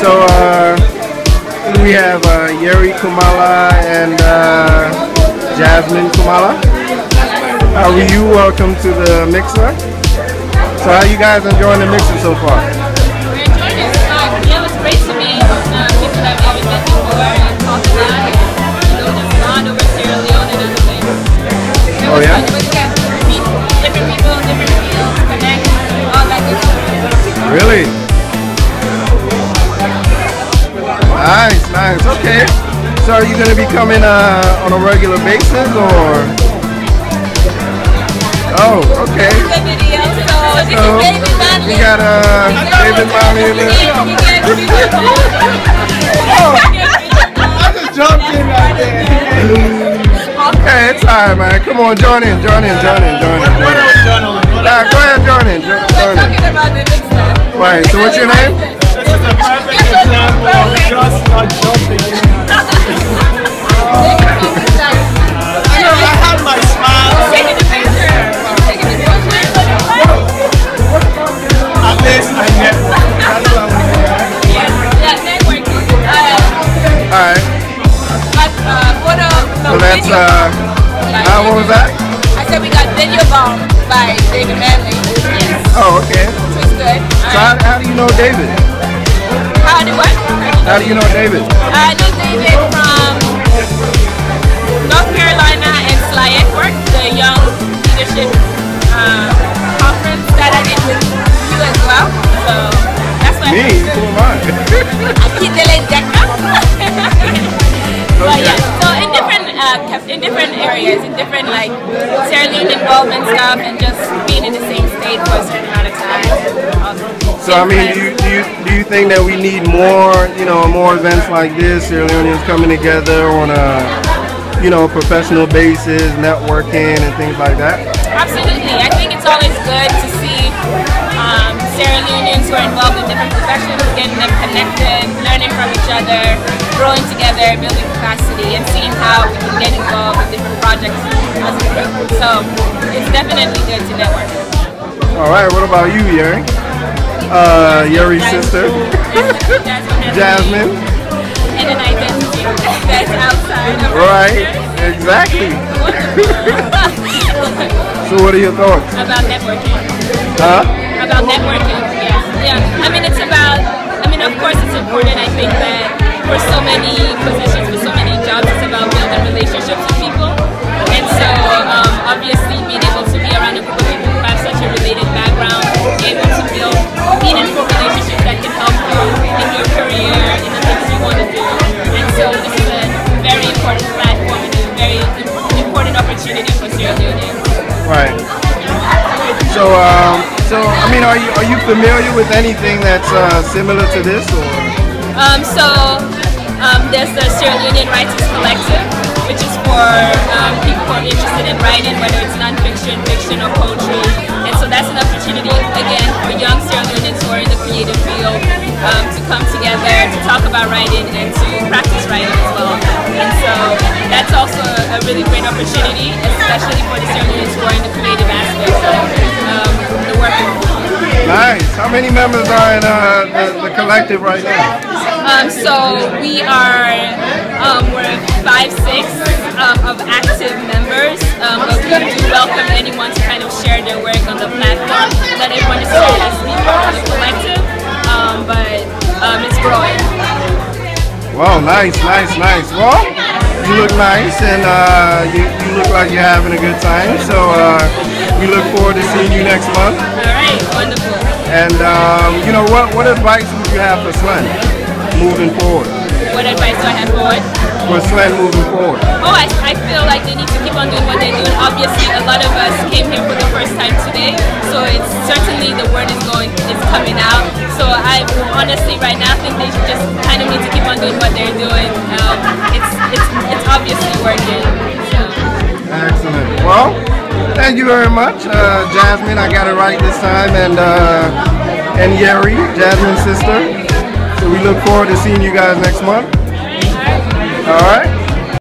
So we have Yeri Kumala and Jasmine Kumala. How are you? Welcome to the mixer. So how you guys enjoying the mixer so far? We're enjoying it. It was great to meet people that we haven't met before and talk a lot. You know, just bond over Sierra Leone and other things. Oh yeah? It was fun. We got to meet different people, different fields, connect, all that good stuff. Really? Nice, nice. Okay. So are you going to be coming on a regular basis or? Oh, okay. Good video. So this is David Manley. You got David Manley in there. Oh, I just jumped in right there. Okay, it's alright, man. Come on, join in. What else, Nah, go ahead, join in. We're talking about the big stuff. Right, so what's your name? This is a perfect example of just not jumping in. I had my smile. Taking the picture. Taking the picture. At least I network. That's what I'm doing. Yeah, networking. Alright. So that's, what was that? I said we got Video Bomb by David Manley. Yes. Oh, okay. So it's good. So how do you know David? How do what? How do you know David? I know David from North Carolina and SLIEC work, the Young Leadership Conference that I did with you as well. So that's why Me? Who am I? Akindele Deka. But yeah, so in different areas, in different like Sierra Leone involvement stuff, and just being in the same state for a certain amount of time. So I mean, do you think that we need more, more events like this, Sierra Leoneans coming together on a, professional basis, networking and things like that? Absolutely. I think it's always good to see Sierra Leoneans who are involved in different professions, getting them connected, learning from each other, growing together, building capacity, and seeing how we can get involved in different projects as a group. So it's definitely good to network. All right. What about you, Yeri? Yeri's sister, Jasmine. And an identity that's outside of Right. Exactly. So what are your thoughts? about networking. Huh? About networking, yeah. I mean, of course it's important. I think that for so many positions, for so many jobs, it's about building relationships with people. And so, obviously, being able to be around a group of people who have such a related background, able to build meaningful relationships that can help you in your career, in the things you want to do. And so, this is a very important platform and a very important opportunity for Sierra Leoneans. Right. So, I mean, are you familiar with anything that's similar to this, or? There's the Sierra Leonean Writers Collective, which is for people who are interested in writing, whether it's non-fiction, fiction, or poetry. And so that's an opportunity, again, for young Sierra Leoneans who are in the creative field to come together, to talk about writing, and to practice writing as well. And so that's also a really great opportunity, especially for the Sierra Leoneans who are in the creative aspects of the work. Nice. How many members are in the collective right now? So we are, we're 5-6 of active members, but we do welcome anyone to kind of share their work on the platform. Not everyone necessarily has to be part of the collective, but it's growing. Wow, nice. Well, you look nice, and you look like you're having a good time. So we look forward to seeing you next month. All right, wonderful. And what advice would you have for Slen moving forward? What advice do I have for what? For Slen moving forward. Oh, I feel like they need to keep on doing what they're doing. Obviously, a lot of us came here for the first time today, so it's certainly the word is coming out. So I honestly right now think they should just kind of need to keep on doing what they're doing. It's obviously working. So. Excellent. Well, thank you very much, Jasmine. I got it right this time, and Yeri, Jasmine's sister. So we look forward to seeing you guys next month. All right.